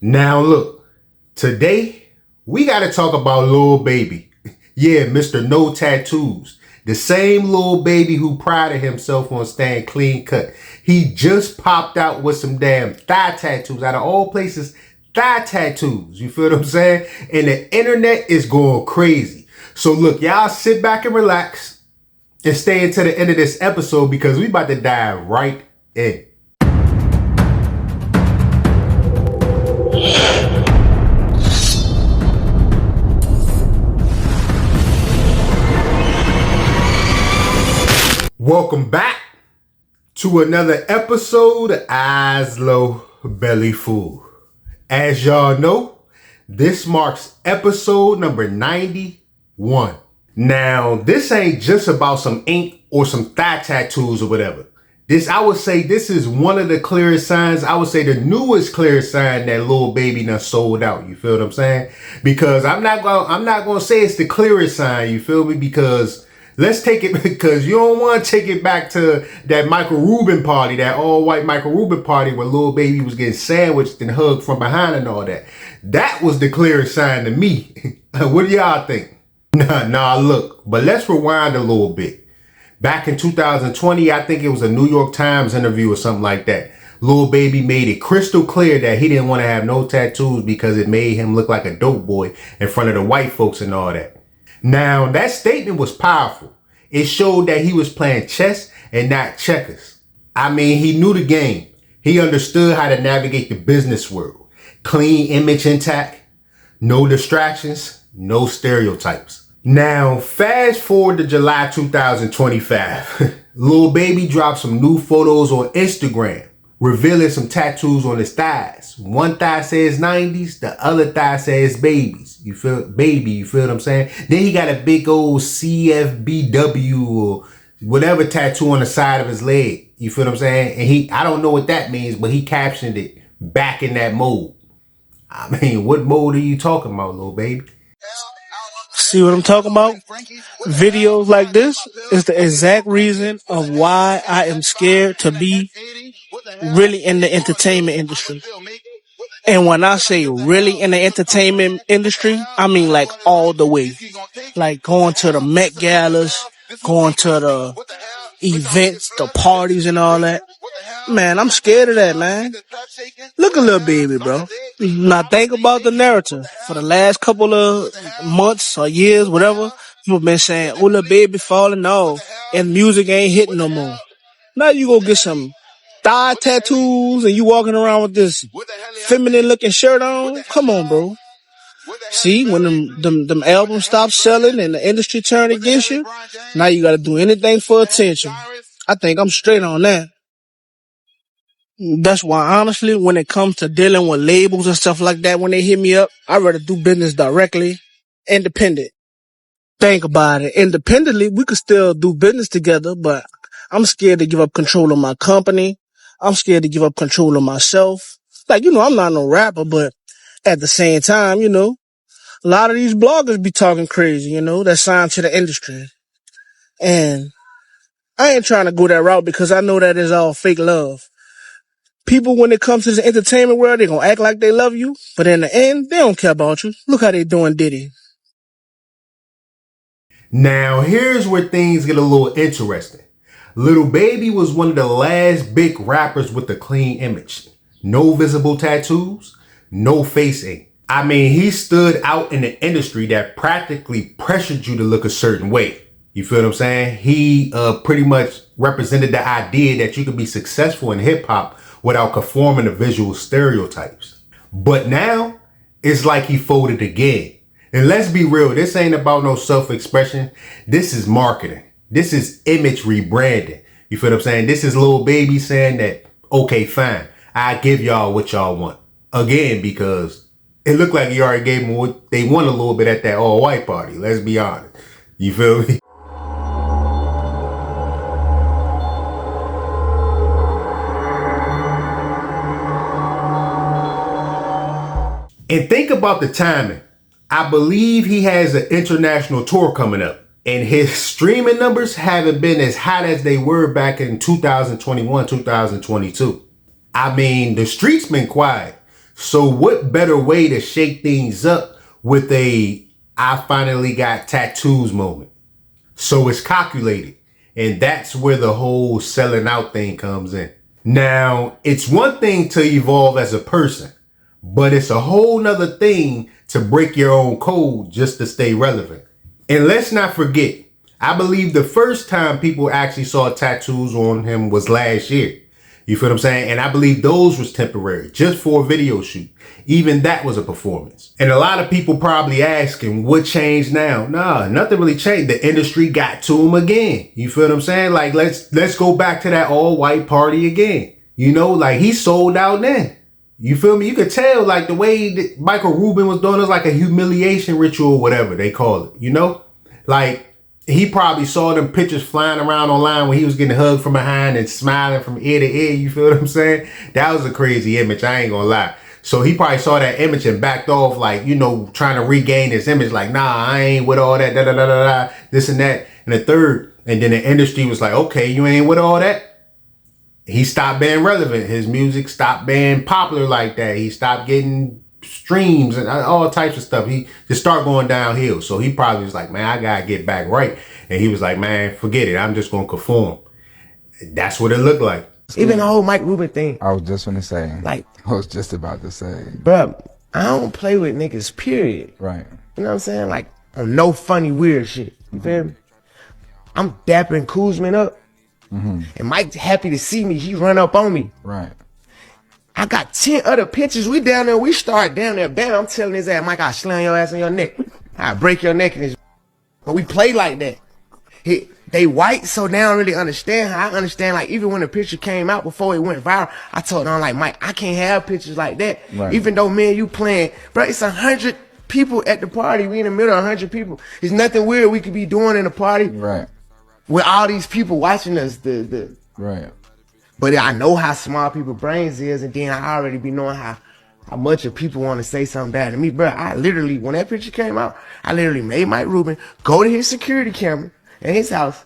Now look, today we got to talk about Lil Baby. Yeah, Mr. No Tattoos. The same Lil Baby who prided himself on staying clean cut. He just popped out with some damn thigh tattoos. Out of all places, thigh tattoos. You feel what I'm saying? And the internet is going crazy. So look, y'all sit back and relax and stay until the end of this episode because we about to dive right in. Welcome back to another episode of Eyes Low, Belly Full. As y'all know, this marks episode number 91. Now, this ain't just about some ink or some thigh tattoos or whatever. I would say this is one of the clearest signs. I would say the newest clearest sign that Lil Baby done sold out. You feel what I'm saying? Because I'm not gonna say it's the clearest sign. You feel me? Because let's take it, because you don't want to take it back to that Michael Rubin party, that all-white Michael Rubin party where Lil Baby was getting sandwiched and hugged from behind and all that. That was the clearest sign to me. What do y'all think? Nah, look, but let's rewind a little bit. Back in 2020, I think it was a New York Times interview or something like that. Lil Baby made it crystal clear that he didn't want to have no tattoos because it made him look like a dope boy in front of the white folks and all that. Now, that statement was powerful. It showed that he was playing chess and not checkers. I mean, he knew the game. He understood how to navigate the business world. Clean image intact, no distractions, no stereotypes. Now, fast forward to July 2025. Lil Baby dropped some new photos on Instagram, revealing some tattoos on his thighs. One thigh says 90s, the other thigh says babies. You feel what I'm saying? Then he got a big old CFBW or whatever tattoo on the side of his leg. You feel what I'm saying? And I don't know what that means, but he captioned it back in that mode. I mean, what mode are you talking about, Lil Baby? See what I'm talking about? Videos like this is the exact reason of why I am scared to be really in the entertainment industry. And when I say really in the entertainment industry, I mean like all the way. Like going to the Met Galas, going to the events, the parties and all that. Man, I'm scared of that, man. Look at Lil Baby, bro. Now think about the narrative. For the last couple of months or years, whatever, people been saying, oh, Lil Baby falling off and music ain't hitting no more. Now you go get some thigh tattoos and you walking around with this feminine looking shirt on. Come on, bro. See, when them albums stop selling and the industry turn against you, now you gotta do anything for attention. I think I'm straight on that. That's why, honestly, when it comes to dealing with labels and stuff like that, when they hit me up, I'd rather do business directly, independent. Think about it. Independently, we could still do business together, but I'm scared to give up control of my company. I'm scared to give up control of myself. Like, I'm not no rapper, but at the same time, a lot of these bloggers be talking crazy, that signed to the industry. And I ain't trying to go that route because I know that is all fake love. People, when it comes to the entertainment world, they gonna act like they love you, but in the end, they don't care about you. Look how they doing Diddy. Now, here's where things get a little interesting. Lil Baby was one of the last big rappers with a clean image. No visible tattoos, no face ink. I mean, he stood out in the industry that practically pressured you to look a certain way. You feel what I'm saying? He pretty much represented the idea that you could be successful in hip hop without conforming to visual stereotypes. But now, it's like he folded again. And let's be real, this ain't about no self-expression. This is marketing. This is image rebranding. You feel what I'm saying? This is Lil Baby saying that, okay, fine, I give y'all what y'all want. Again, because it looked like he already gave them what they want a little bit at that all-white party. Let's be honest. You feel me? And think about the timing. I believe he has an international tour coming up. And his streaming numbers haven't been as hot as they were back in 2021, 2022. I mean, the streets been quiet. So what better way to shake things up with a I finally got tattoos moment? So it's calculated. And that's where the whole selling out thing comes in. Now, it's one thing to evolve as a person, but it's a whole nother thing to break your own code just to stay relevant. And let's not forget, I believe the first time people actually saw tattoos on him was last year. You feel what I'm saying? And I believe those was temporary, just for a video shoot. Even that was a performance. And a lot of people probably asking, what changed now? Nah, nothing really changed. The industry got to him again. You feel what I'm saying? Like, let's go back to that all white party again. You know, like he sold out then. You feel me? You could tell like the way that Michael Rubin was doing it was like a humiliation ritual, whatever they call it, you know? Like, he probably saw them pictures flying around online when he was getting hugged from behind and smiling from ear to ear. You feel what I'm saying? That was a crazy image. I ain't gonna lie. So he probably saw that image and backed off, like, you know, trying to regain his image. Like, nah, I ain't with all that, this and that. And the third, and then the industry was like, okay, you ain't with all that. He stopped being relevant. His music stopped being popular like that. He stopped getting streams and all types of stuff. He just started going downhill. So he probably was like, man, I gotta get back right. And he was like, man, forget it. I'm just gonna conform. That's what it looked like. Even the whole Mike Rubin thing. I was just gonna say. Like, I was just about to say. Bruh, I don't play with niggas, period. Right. You know what I'm saying? Like, on no funny, weird shit. You feel me? I'm dapping Kuzman up. And Mike's happy to see me. He run up on me. Right. I got 10 other pictures. We down there. We start down there. Bam, I'm telling his ass, Mike, I'll slam your ass on your neck. I'll break your neck. But we play like that. They white, so they don't really understand how I understand. Like, even when the picture came out before it went viral, I told them, like, Mike, I can't have pictures like that. Right. Even though me and you playing, bro, it's 100 people at the party. We in the middle of 100 people. There's nothing weird we could be doing in a party. Right. With all these people watching us. Right. But I know how small people's brains is, and then I already be knowing how much of people want to say something bad to me, bro. I literally, when that picture came out, I literally made Mike Rubin go to his security camera in his house,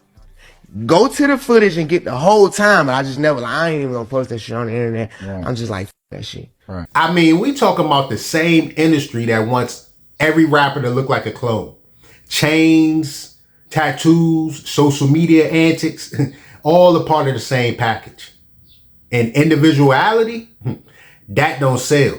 go to the footage and get the whole time. But I just never, like, I ain't even gonna post that shit on the internet. Right. I'm just like, that shit. Right. I mean, we talking about the same industry that wants every rapper to look like a clone. Chains, tattoos, social media antics, all a part of the same package. And individuality, that don't sell,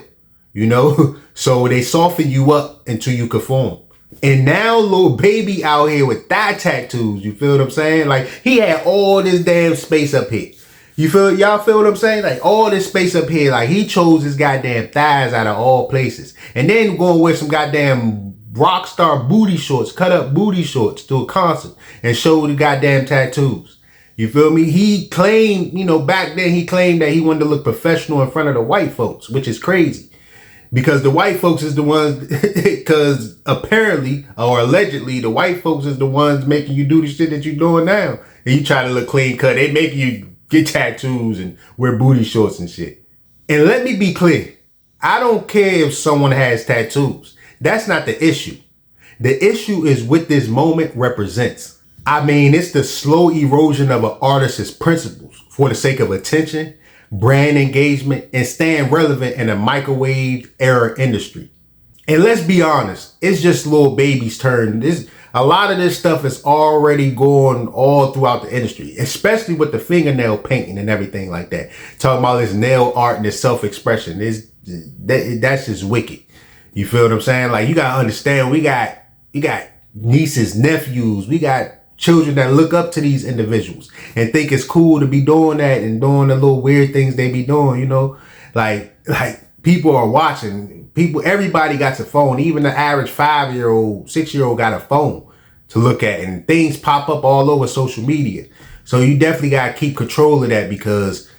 you know? So they soften you up until you conform. And now Lil Baby out here with thigh tattoos, you feel what I'm saying? Like, he had all this damn space up here. Y'all feel what I'm saying? Like, all this space up here, like, he chose his goddamn thighs out of all places. And then going with some goddamn rock star booty shorts, cut up booty shorts to a concert and show the goddamn tattoos. You feel me? He claimed, you know, back then he claimed that he wanted to look professional in front of the white folks, which is crazy. Because the white folks is the ones, because apparently or allegedly the white folks is the ones making you do the shit that you're doing now. And you try to look clean cut. They making you get tattoos and wear booty shorts and shit. And let me be clear. I don't care if someone has tattoos. That's not the issue. The issue is what this moment represents. I mean, it's the slow erosion of an artist's principles for the sake of attention, brand engagement, and staying relevant in a microwave era industry. And let's be honest, it's just Lil Baby's turn. A lot of this stuff is already going all throughout the industry, especially with the fingernail painting and everything like that. Talking about this nail art and this self-expression. That's just wicked. You feel what I'm saying? Like, you gotta understand, you got nieces, nephews, we got children that look up to these individuals and think it's cool to be doing that and doing the little weird things they be doing, you know? Like people are watching. Everybody got a phone. Even the average 5-year-old, 6-year-old got a phone to look at, and things pop up all over social media. So you definitely got to keep control of that, because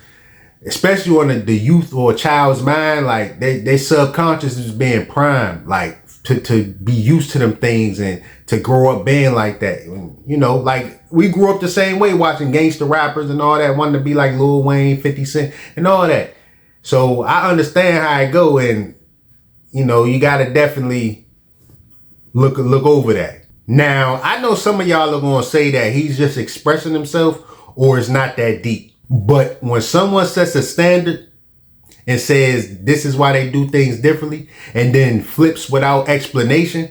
especially on the youth or child's mind, like they subconscious is being primed, like to be used to them things and to grow up being like that. You know, like we grew up the same way watching gangster rappers and all that, wanting to be like Lil Wayne, 50 Cent and all that. So I understand how it go, and you know, you got to definitely look over that. Now, I know some of y'all are going to say that he's just expressing himself or it's not that deep. But when someone sets a standard and says this is why they do things differently and then flips without explanation,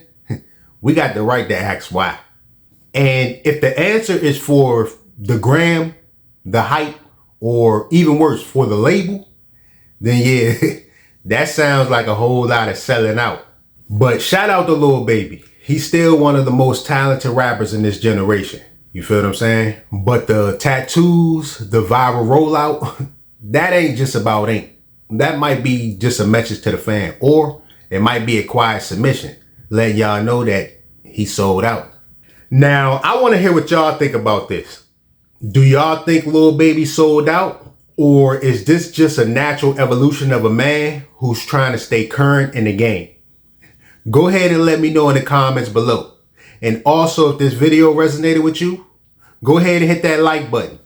we got the right to ask why. And if the answer is for the gram, the hype, or even worse, for the label, then yeah, that sounds like a whole lot of selling out. But shout out to Lil Baby. He's still one of the most talented rappers in this generation. You feel what I'm saying? But the tattoos, the viral rollout, that ain't just about ink. That might be just a message to the fan, or it might be a quiet submission, letting y'all know that he sold out. Now, I want to hear what y'all think about this. Do y'all think Lil Baby sold out? Or is this just a natural evolution of a man who's trying to stay current in the game? Go ahead and let me know in the comments below. And also, if this video resonated with you, go ahead and hit that like button.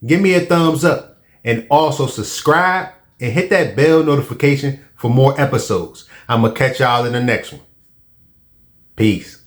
Give me a thumbs up. And also subscribe and hit that bell notification for more episodes. I'm going to catch y'all in the next one. Peace.